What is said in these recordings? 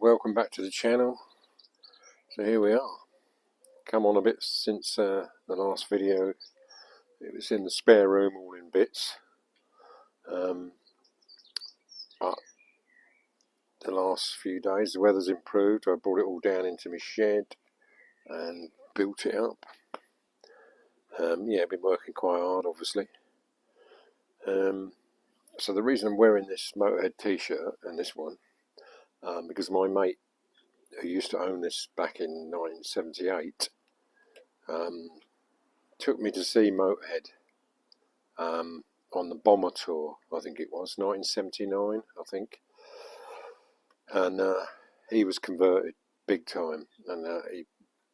Welcome back to the channel. So here we are. Come on a bit since the last video. It was in the spare room, all in bits. But the last few days the weather's improved. I brought it all down into my shed and built it up. Yeah, I've been working quite hard, obviously. So the reason I'm wearing this Motorhead t-shirt and this one, because my mate who used to own this back in 1978 took me to see Motorhead on the Bomber tour. I think it was 1979, I think. And he was converted big time, and he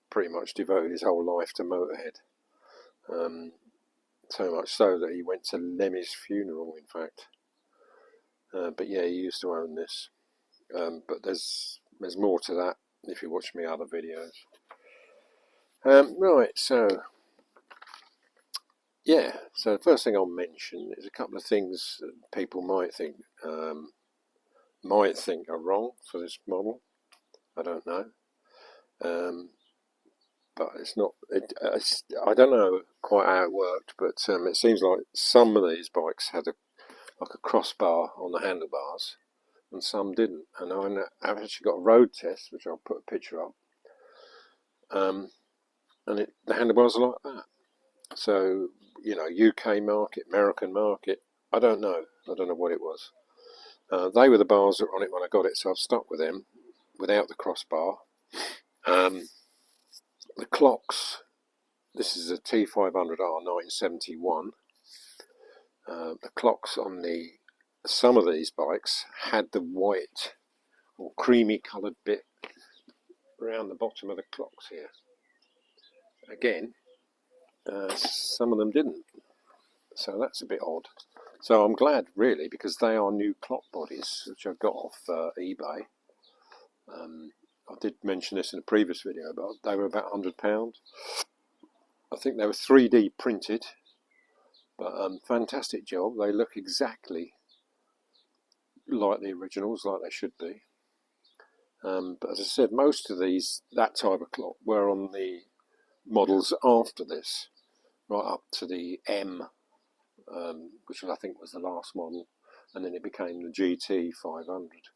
pretty much devoted his whole life to Motorhead. So much so that he went to Lemmy's funeral, in fact. But yeah, he used to own this. But there's more to that if you watch my other videos. Right, so yeah, so the first thing I'll mention is a couple of things that people might think are wrong for this model. I don't know, but it's not. I don't know quite how it worked, but it seems like some of these bikes had like a crossbar on the handlebars, and some didn't. And I've actually got a road test, which I'll put a picture up. And the handlebars are like that. So, you know, UK market, American market, I don't know what it was. They were the bars that were on it when I got it, so I've stuck with them without the crossbar. The clocks, this is a T500R 1971. The clocks on some of these bikes had the white or creamy coloured bit around the bottom of the clocks here. Again, some of them didn't, so that's a bit odd. So I'm glad, really, because they are new clock bodies, which I got off eBay. I did mention this in a previous video, but they were about £100. I think they were 3D printed, but fantastic job. They look exactly like the originals, like they should be. But as I said, most of that type of clock were on the models after this, right up to the M, which I think was the last model, and then it became the GT 500.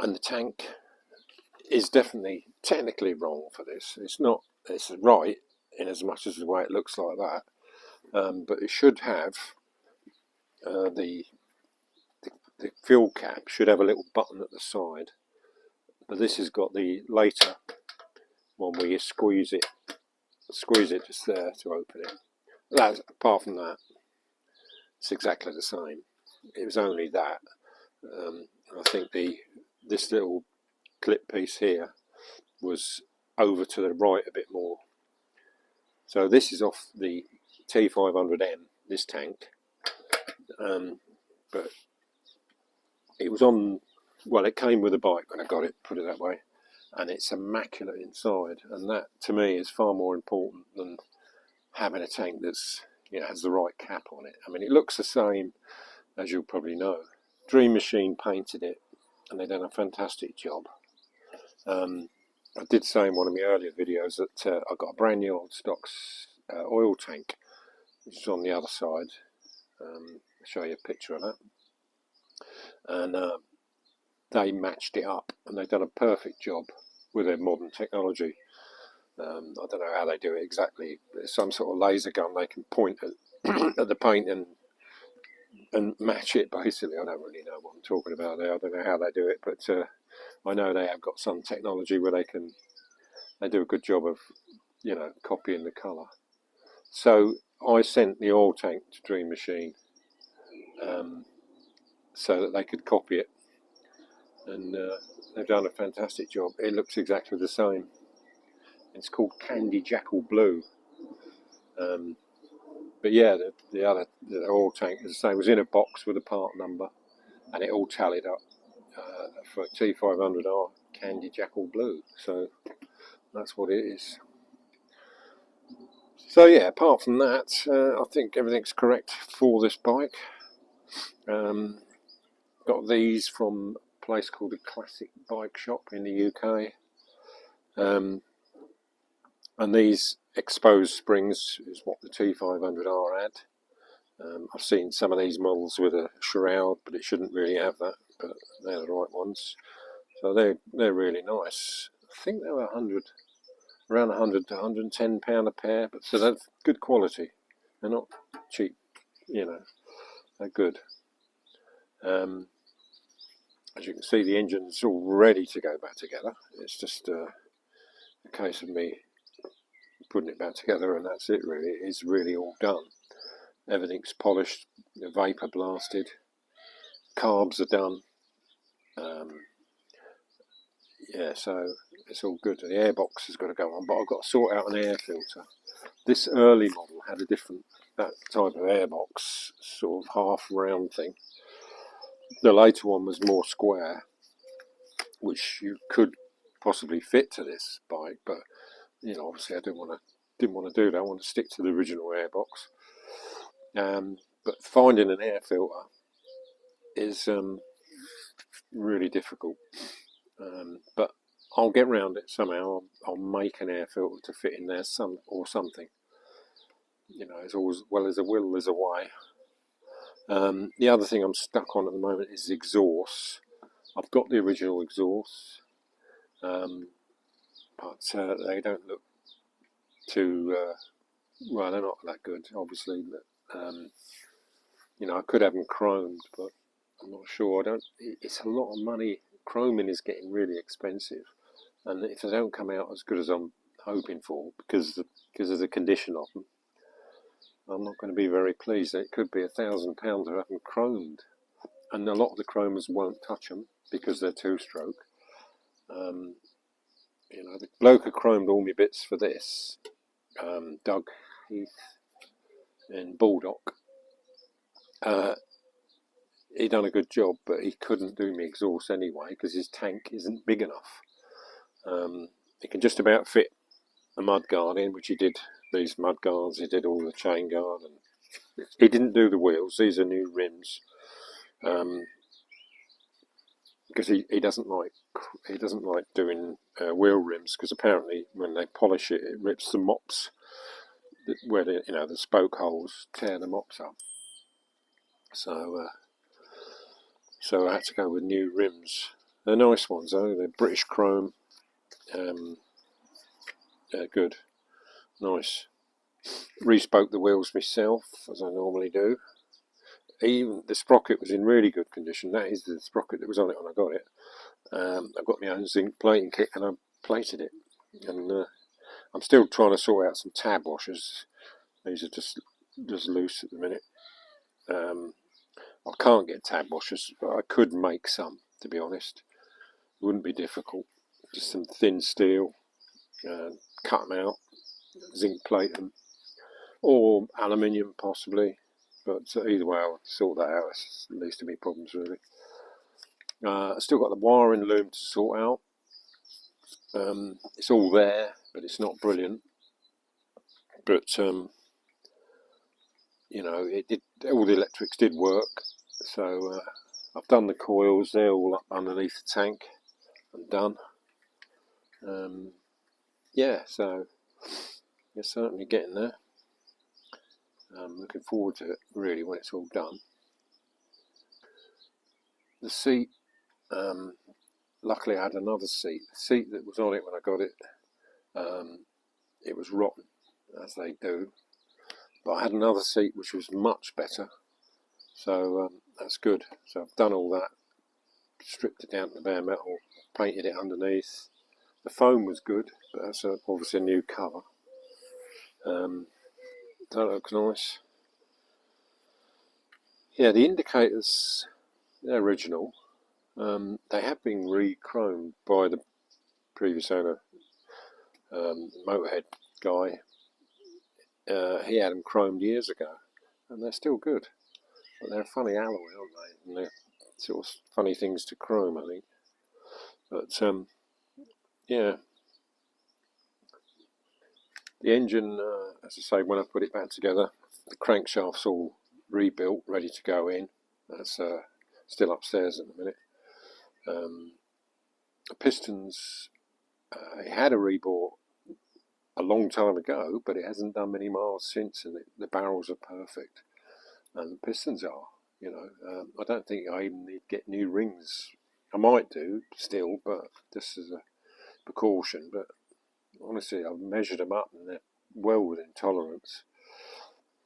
And the tank is definitely technically wrong for this. It's not. It's right in as much as the way it looks like that, but it should have the fuel cap should have a little button at the side. But this has got the later one where you squeeze it just there to open it. Apart from that, it's exactly the same. It was only that. I think this little clip piece here was over to the right a bit more. So this is off the T500M, this tank, but it was on, well, it came with a bike when I got it, put it that way, and it's immaculate inside, and that to me is far more important than having a tank that's, you know, has the right cap on it. I mean, it looks the same, as you'll probably know. Dream Machine painted it, and they've done a fantastic job. I did say in one of my earlier videos that I got a brand new old stock oil tank, which is on the other side. I'll show you a picture of that. And they matched it up, and they've done a perfect job with their modern technology. I don't know how they do it exactly. There's some sort of laser gun they can point at the paint and match it, basically. I don't really know what I'm talking about there. I don't know how they do it, but I know they have got some technology where they do a good job of, you know, copying the colour. So I sent the oil tank to Dream Machine so that they could copy it, and they've done a fantastic job. It looks exactly the same. It's called Candy Jackal Blue. But yeah, the oil tank, as I say, was in a box with a part number, and it all tallied up for T500R Candy Jackal Blue. So that's what it is. So yeah, apart from that, I think everything's correct for this bike. got these from a place called the Classic Bike Shop in the UK. And these exposed springs is what the T500R had. I've seen some of these models with a shroud, but it shouldn't really have that, but they're the right ones. So they're really nice. I think they were around 100 to 110 pound a pair, but so they're good quality. They're not cheap, you know. They're good. As you can see, the engine's all ready to go back together. It's just a case of me putting it back together, and that's it really. It's really all done. Everything's polished, the vapour blasted, carbs are done. Yeah, so it's all good. The airbox has got to go on, but I've got to sort out an air filter. This early model had a different, that type of airbox, sort of half round thing. The later one was more square, which you could possibly fit to this bike, but you know, obviously I didn't want to do that. I want to stick to the original airbox. But finding an air filter is really difficult. But I'll get around it somehow. I'll make an air filter to fit in there, something. You know, as always, well as a will, there's a way. The other thing I'm stuck on at the moment is exhausts. I've got the original exhausts, but they don't look too well. They're not that good, obviously. But you know, I could have them chromed, but I'm not sure. It's a lot of money. Chroming is getting really expensive, and if they don't come out as good as I'm hoping for, because of the condition of them, I'm not going to be very pleased. It could be £1,000 to have them chromed, and a lot of the chromers won't touch them because they're two-stroke. You know, the bloke who chromed all my bits for this, Doug Heath in Baldock, he done a good job, but he couldn't do me exhaust anyway because his tank isn't big enough. He can just about fit a mud guard in, which he did. These mud guards, he did all the chain guard, and he didn't do the wheels. These are new rims, because he doesn't like doing wheel rims, because apparently when they polish it, it rips the mops where the spoke holes, tear the mops up. So I had to go with new rims. They're nice ones though. They're British chrome. They're good, nice. Respoke the wheels myself, as I normally do. Even the sprocket was in really good condition. That is the sprocket that was on it when I got it. I got my own zinc plating kit and I plated it. And I'm still trying to sort out some tab washers. These are just loose at the minute. I can't get tab washers, but I could make some, to be honest. It wouldn't be difficult. Just some thin steel, cut them out, zinc plate them, or aluminium possibly. But either way, I'll sort that out. It's the least of my problems, really. I've still got the wiring loom to sort out. It's all there, but it's not brilliant. But you know, it did. All the electrics did work. So I've done the coils. They're all up underneath the tank and done. Yeah, so you're certainly getting there. I'm looking forward to it, really, when it's all done. The seat, luckily I had another seat. The seat that was on it when I got it, it was rotten, as they do. But I had another seat which was much better, so that's good. So I've done all that, stripped it down to bare metal, painted it underneath. The foam was good, but that's obviously a new cover. That looks nice. Yeah, the indicators, they're original. They have been re-chromed by the previous owner, Motorhead guy. He had them chromed years ago, and they're still good. But they're a funny alloy, aren't they? And they're sort of funny things to chrome, I think. But yeah, the engine, as I say, when I put it back together, the crankshaft's all rebuilt, ready to go in. That's still upstairs at the minute. The pistons, it had a rebore a long time ago, but it hasn't done many miles since, and the barrels are perfect, and the pistons are. You know, I don't think I even need to get new rings. I might do still, but just as a precaution. But honestly, I've measured them up, and they're well within tolerance.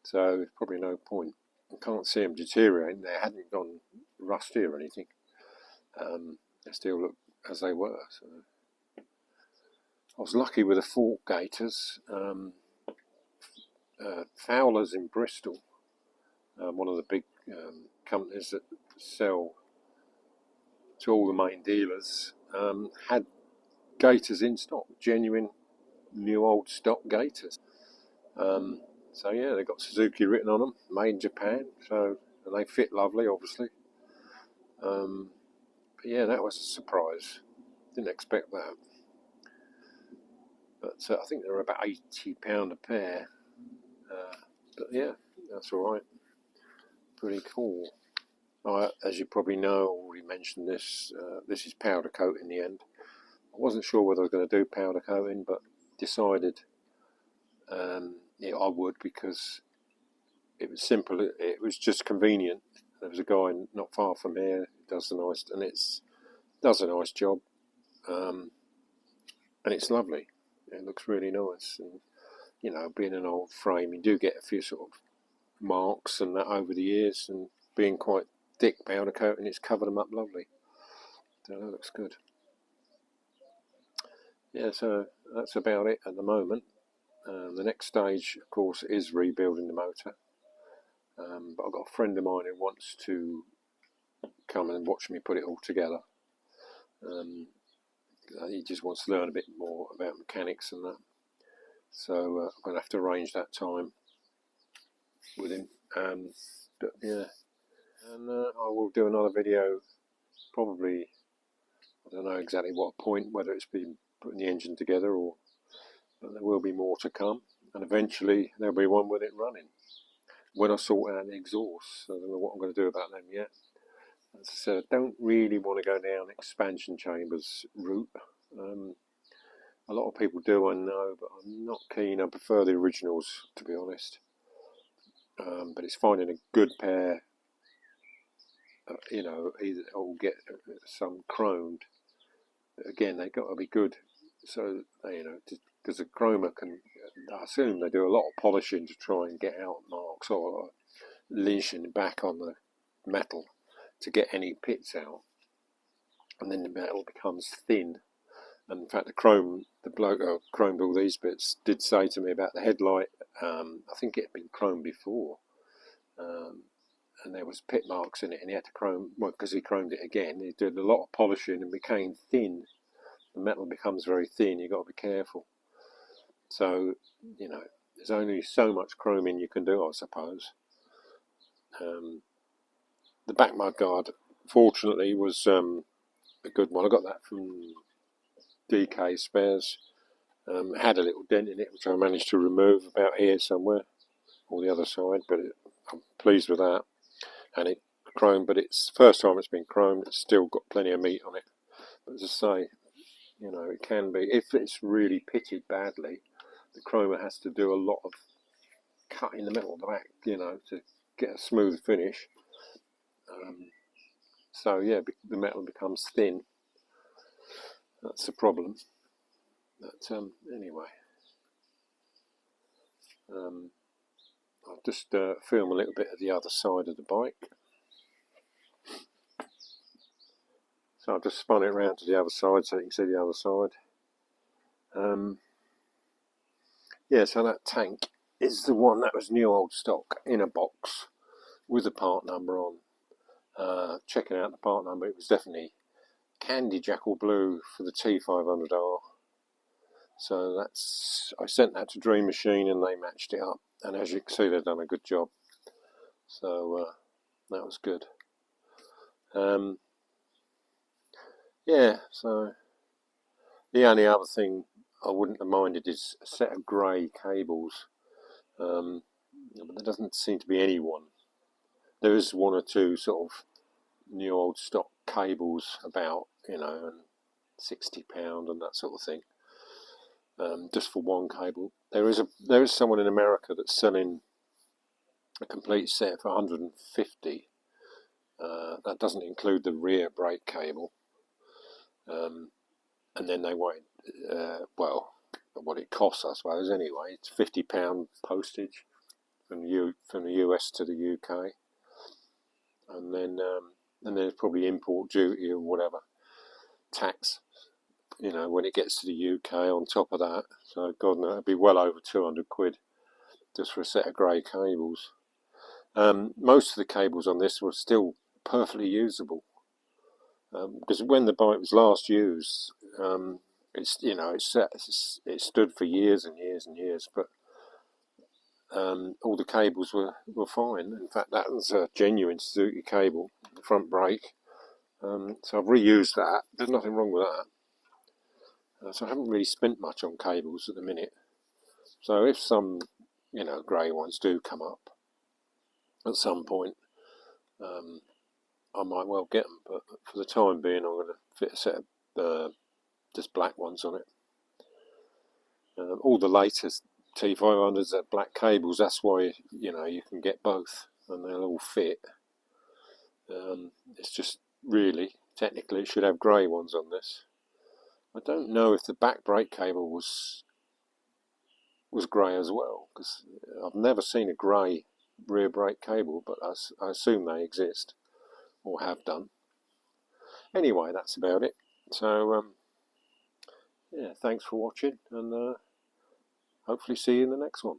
So there's probably no point. I can't see them deteriorating. They hadn't gone rusty or anything. They still look as they were. So I was lucky with the fork gaiters. Fowler's in Bristol, one of the big companies that sell to all the main dealers, had gaiters in stock, genuine new old stock gaiters. So yeah, they got Suzuki written on them, made in Japan. So and they fit lovely, obviously. But yeah, that was a surprise. Didn't expect that. But I think they were about £80 a pair. But yeah, that's all right. Pretty cool. As you probably know, I already mentioned this. This is powder coat in the end. I wasn't sure whether I was going to do powder coating, but decided yeah, I would, because it was simple. It was just convenient. There was a guy not far from here who does a nice job, and it's lovely. It looks really nice. And you know, being an old frame, you do get a few sort of marks and that over the years, and being quite thick powder coating, it's covered them up lovely. So that looks good. Yeah, so that's about it at the moment. The next stage, of course, is rebuilding the motor. But I've got a friend of mine who wants to come and watch me put it all together. He just wants to learn a bit more about mechanics and that. So I'm going to have to arrange that time with him. But yeah, and I will do another video, probably, I don't know exactly what point, whether it's been putting the engine together or, but there will be more to come. And eventually there'll be one with it running when I sort out the exhaust. So I don't know what I'm going to do about them yet. As I said, I don't really want to go down expansion chambers route. A lot of people do, I know, but I'm not keen. I prefer the originals, to be honest. But it's finding a good pair, you know, either or get some chromed. Again, they've got to be good. So, you know, because the chroma can, I assume they do a lot of polishing to try and get out marks or lynching back on the metal to get any pits out, and then the metal becomes thin. And in fact, the bloke who chromed all these bits did say to me about the headlight. I think it had been chromed before, and there was pit marks in it, and he had to chrome, well, because he chromed it again. He did a lot of polishing and became thin. The metal becomes very thin. You've got to be careful. So, you know, there's only so much chroming you can do, I suppose. The back mud guard, fortunately, was a good one. I got that from DK Spares. Had a little dent in it, which I managed to remove about here somewhere, or the other side, but I'm pleased with that. And it chromed, but it's the first time it's been chromed. It's still got plenty of meat on it. But as I say, you know, it can be, if it's really pitted badly, the chroma has to do a lot of cutting the metal back, you know, to get a smooth finish. So yeah, the metal becomes thin. That's the problem. But anyway, I'll just film a little bit of the other side of the bike. So I've just spun it around to the other side so you can see the other side. Yeah, so that tank is the one that was new old stock in a box with the part number on. Checking out the part number, it was definitely Candy Jackal Blue for the T500R. So I sent that to Dream Machine and they matched it up. And as you can see, they've done a good job. So that was good. Yeah, so the only other thing I wouldn't have minded is a set of grey cables. But there doesn't seem to be any one. There is one or two sort of new old stock cables about, you know, and £60 and that sort of thing, just for one cable. There is someone in America that's selling a complete set for 150. That doesn't include the rear brake cable, and then they want well, what it costs, I suppose. Anyway, it's £50 postage from the US to the UK, and then there's probably import duty or whatever tax, you know, when it gets to the UK on top of that. So God knows, it'd be well over 200 quid just for a set of grey cables. Most of the cables on this were still perfectly usable, because when the bike was last used, it's, you know, it stood for years and years and years, but all the cables were fine. In fact, that was a genuine Suzuki cable, the front brake. So I've reused that. There's nothing wrong with that. So I haven't really spent much on cables at the minute. So if some, you know, grey ones do come up at some point, I might well get them. But for the time being, I'm going to fit a set of just black ones on it. All the latest T500s have black cables. That's why, you know, you can get both and they'll all fit. It's just really, technically, it should have grey ones on this. I don't know if the back brake cable was grey as well, because I've never seen a grey rear brake cable, but I assume they exist or have done. Anyway, that's about it. So yeah, thanks for watching, and hopefully see you in the next one.